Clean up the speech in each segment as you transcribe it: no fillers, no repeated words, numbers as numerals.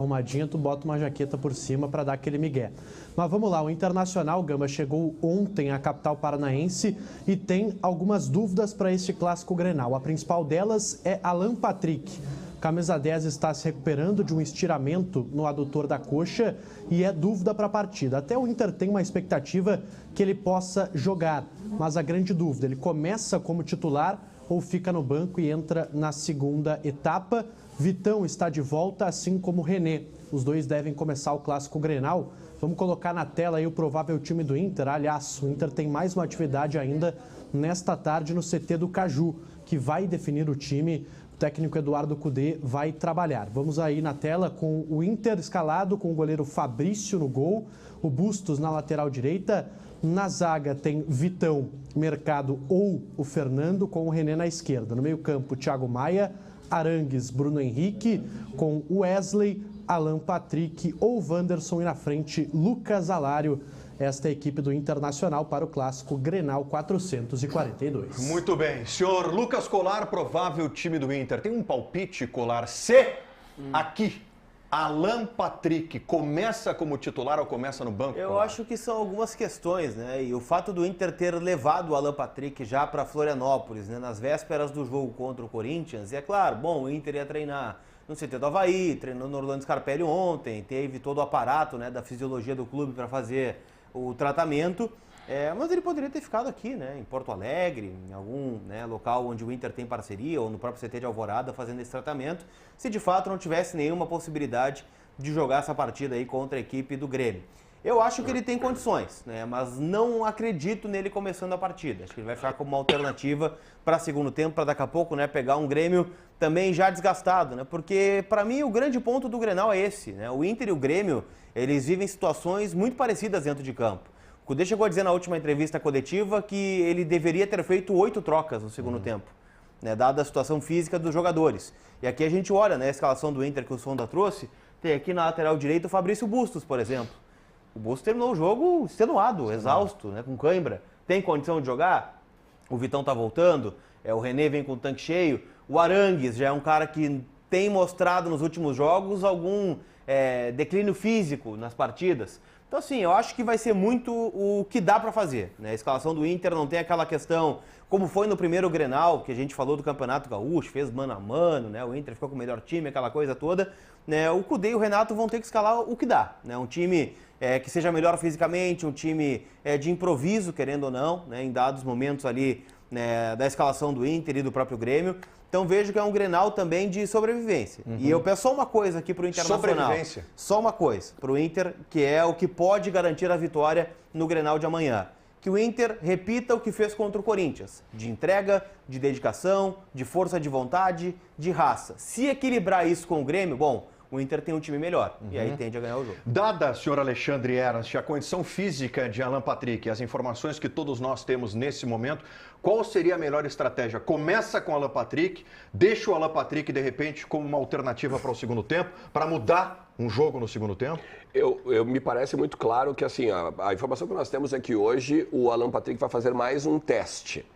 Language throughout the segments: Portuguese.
arrumadinha, tu bota uma jaqueta por cima para dar aquele migué. Mas vamos lá, o Internacional, Gama, chegou ontem à capital paranaense e tem algumas dúvidas para este clássico Grenal. A principal delas é Alan Patrick. Camisa 10 está se recuperando de um estiramento no adutor da coxa e é dúvida para a partida. Até o Inter tem uma expectativa que ele possa jogar, mas a grande dúvida, ele começa como titular ou fica no banco e entra na segunda etapa. Vitão está de volta, assim como René. Os dois devem começar o clássico Grenal. Vamos colocar na tela aí o provável time do Inter. Aliás, o Inter tem mais uma atividade ainda nesta tarde no CT do Caju, que vai definir o time. O técnico Eduardo Cudê vai trabalhar. Vamos aí na tela com o Inter escalado, com o goleiro Fabrício no gol, o Bustos na lateral direita. Na zaga tem Vitão, Mercado ou o Fernando, com o René na esquerda. No meio-campo, Thiago Maia, Arangues, Bruno Henrique, com Wesley, Alan Patrick ou Wanderson e na frente Lucas Alário. Esta é a equipe do Internacional para o clássico Grenal 442. Muito bem. Senhor Lucas Colar, provável time do Inter. Tem um palpite, Colar? Se aqui Alan Patrick começa como titular ou começa no banco? Eu acho que são algumas questões, né? E o fato do Inter ter levado o Alan Patrick já para Florianópolis, né? Nas vésperas do jogo contra o Corinthians, e é claro, bom, o Inter ia treinar no CT do Avaí, treinou no Orlando Scarpelli ontem, teve todo o aparato, né, da fisiologia do clube para fazer o tratamento, mas ele poderia ter ficado aqui, né, em Porto Alegre, em algum, né, local onde o Inter tem parceria, ou no próprio CT de Alvorada fazendo esse tratamento, se de fato não tivesse nenhuma possibilidade de jogar essa partida aí contra a equipe do Grêmio. Eu acho que ele tem condições, né, mas não acredito nele começando a partida. Acho que ele vai ficar como uma alternativa para segundo tempo, para daqui a pouco, né, pegar um Grêmio também já desgastado, né, porque para mim o grande ponto do Grenal é esse, né, o Inter e o Grêmio, eles vivem situações muito parecidas dentro de campo. O Cudê chegou a dizer na última entrevista coletiva que ele deveria ter feito 8 trocas no segundo tempo, né, dada a situação física dos jogadores. E aqui a gente olha, né, a escalação do Inter que o Sonda trouxe, tem aqui na lateral direita o Fabrício Bustos, por exemplo. O Bustos terminou o jogo extenuado, exausto, né, com cãibra. Tem condição de jogar? O Vitão tá voltando, o René vem com o tanque cheio. O Arangues já é um cara que tem mostrado nos últimos jogos algum declínio físico nas partidas. Então, assim, eu acho que vai ser muito o que dá para fazer, né? A escalação do Inter não tem aquela questão, como foi no primeiro Grenal, que a gente falou do Campeonato Gaúcho, fez mano a mano, né? O Inter ficou com o melhor time, aquela coisa toda, né? O Cudê e o Renato vão ter que escalar o que dá, né? Um time que seja melhor fisicamente, um time de improviso, querendo ou não, né? Em dados momentos ali, né, da escalação do Inter e do próprio Grêmio. Então vejo que é um Grenal também de sobrevivência. E eu peço só uma coisa aqui para o Internacional. Sobrevivência? Só uma coisa para o Inter, que é o que pode garantir a vitória no Grenal de amanhã. Que o Inter repita o que fez contra o Corinthians. De entrega, de dedicação, de força de vontade, de raça. Se equilibrar isso com o Grêmio, bom, o Inter tem um time melhor. E aí tende a ganhar o jogo. Dada, senhor Alexandre Ernst, a condição física de Alan Patrick, as informações que todos nós temos nesse momento, qual seria a melhor estratégia? Começa com o Alan Patrick, deixa o Alan Patrick, de repente, como uma alternativa para o segundo tempo, para mudar um jogo no segundo tempo? Me parece muito claro que, assim, a informação que nós temos é que hoje o Alan Patrick vai fazer mais um teste,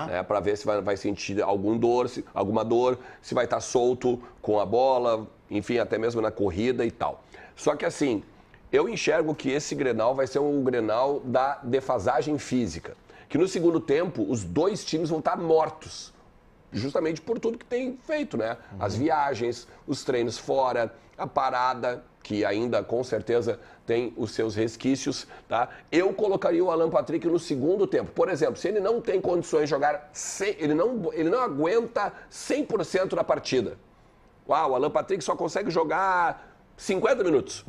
né, para ver se vai sentir alguma dor, se vai estar solto com a bola, enfim, até mesmo na corrida e tal. Só que, assim, eu enxergo que esse Grenal vai ser um Grenal da defasagem física, que no segundo tempo os dois times vão estar mortos, justamente por tudo que tem feito, né? As viagens, os treinos fora, a parada, que ainda com certeza tem os seus resquícios, tá? Eu colocaria o Alan Patrick no segundo tempo. Por exemplo, se ele não tem condições de jogar, ele não aguenta 100% da partida. O Alan Patrick só consegue jogar 50 minutos.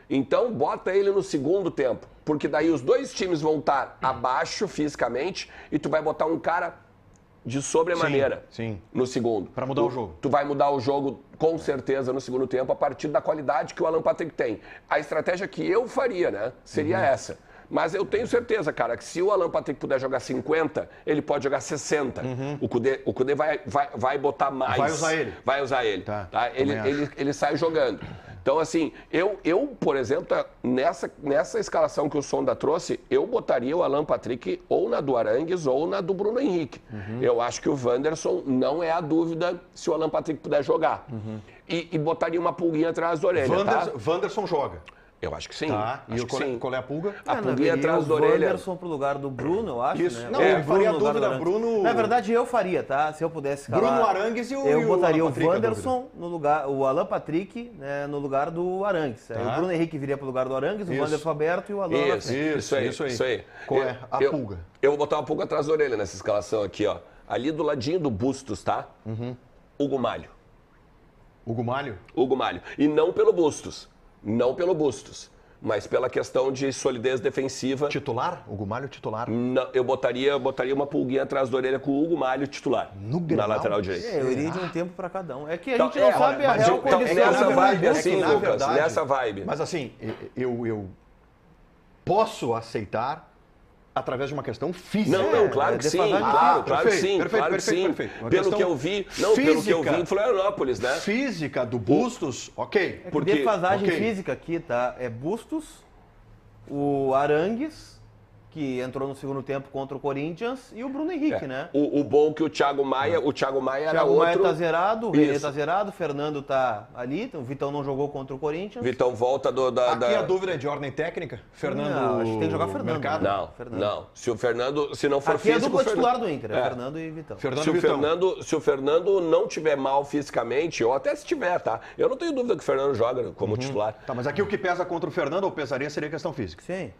Então, bota ele no segundo tempo, porque daí os dois times vão estar abaixo fisicamente e tu vai botar um cara de sobremaneira no segundo. Para mudar o jogo. Tu vai mudar o jogo com certeza no segundo tempo a partir da qualidade que o Alan Patrick tem. A estratégia que eu faria, né, seria essa. Mas eu tenho certeza, cara, que se o Alan Patrick puder jogar 50, ele pode jogar 60. O Cudê vai botar mais. Vai usar ele. Vai usar ele. Tá. Ele sai jogando. Então, assim, eu por exemplo, nessa escalação que o Sonda trouxe, eu botaria o Alan Patrick ou na do Arangues ou na do Bruno Henrique. Eu acho que o Wanderson não é a dúvida se o Alan Patrick puder jogar. E botaria uma pulguinha atrás da orelha, Wanderson joga. Eu acho que sim. Tá. E qual é a pulga? A pulguinha atrás da orelha. O Wanderson pro lugar do Bruno, eu acho, Isso. né? Não, Ou eu faria a no lugar do dúvida, Arangues. Bruno... Na verdade, eu faria, tá? Se eu pudesse escalar... Bruno Arangues e o Eu botaria Alan o Patrick, Wanderson no lugar... O Alan Patrick, né, no lugar do Arangues. Aí o Bruno Henrique viria pro lugar do Arangues, o Wanderson aberto e o Alan na frente. Isso aí. Qual é a pulga? Eu vou botar uma pulga atrás da orelha nessa escalação aqui, ó. Ali do ladinho do Bustos, tá? Hugo Malho. Hugo Malho? Hugo Malho. E não pelo Bustos. Não pelo Bustos. Mas pela questão de solidez defensiva. Titular? Hugo Malho titular? Não, eu botaria uma pulguinha atrás da orelha com o Hugo Malho titular. Na lateral direita. Eu iria de um tempo para cada um. É que a Então, gente não sabe a real condição. Nessa vibe, é assim, que, na Lucas, verdade, nessa vibe. Mas assim, eu posso aceitar através de uma questão física. Não, claro que sim. Claro que sim. Claro que sim. Pelo que eu vi, pelo que eu vi em Florianópolis, né? Física do Bustos, ok. É porque defasagem física aqui, tá? É Bustos, o Arangues, que entrou no segundo tempo contra o Corinthians, e o Bruno Henrique, né? O bom que o Thiago Maia era outro... O Thiago Maia tá zerado, o René tá zerado, o Fernando tá ali, o Vitão não jogou contra o Corinthians. Vitão volta Aqui a dúvida é de ordem técnica? Fernando... Não, acho que tem que jogar Fernando. Mercado? Não. Se o Fernando, se não for aqui físico... Aqui é a dupla titular do Inter, Fernando e Vitão. Se o Fernando não tiver mal fisicamente, ou até se tiver, tá? Eu não tenho dúvida que o Fernando joga como titular. Tá, mas aqui o que pesa contra o Fernando, ou pesaria, seria questão física. Sim.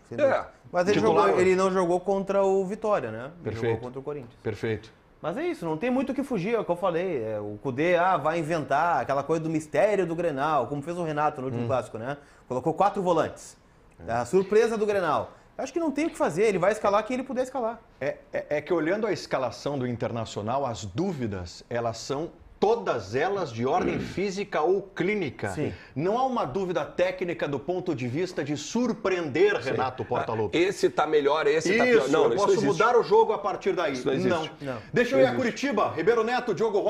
Mas ele não jogou contra o Vitória, né? Ele jogou contra o Corinthians. Perfeito. Mas é isso, não tem muito o que fugir, é o que eu falei. O Cudê vai inventar aquela coisa do mistério do Grenal, como fez o Renato no último clássico, né? Colocou 4 volantes. A surpresa do Grenal. Eu acho que não tem o que fazer, ele vai escalar quem ele puder escalar. É que olhando a escalação do Internacional, as dúvidas, elas são todas elas de ordem física ou clínica. Sim. Não há uma dúvida técnica do ponto de vista de surpreender Renato Portaluppi. Esse tá melhor, esse tá pior. Não, eu posso mudar o jogo a partir daí. Isso não existe. Não. Deixa eu ir a Curitiba. Ribeiro Neto, Diogo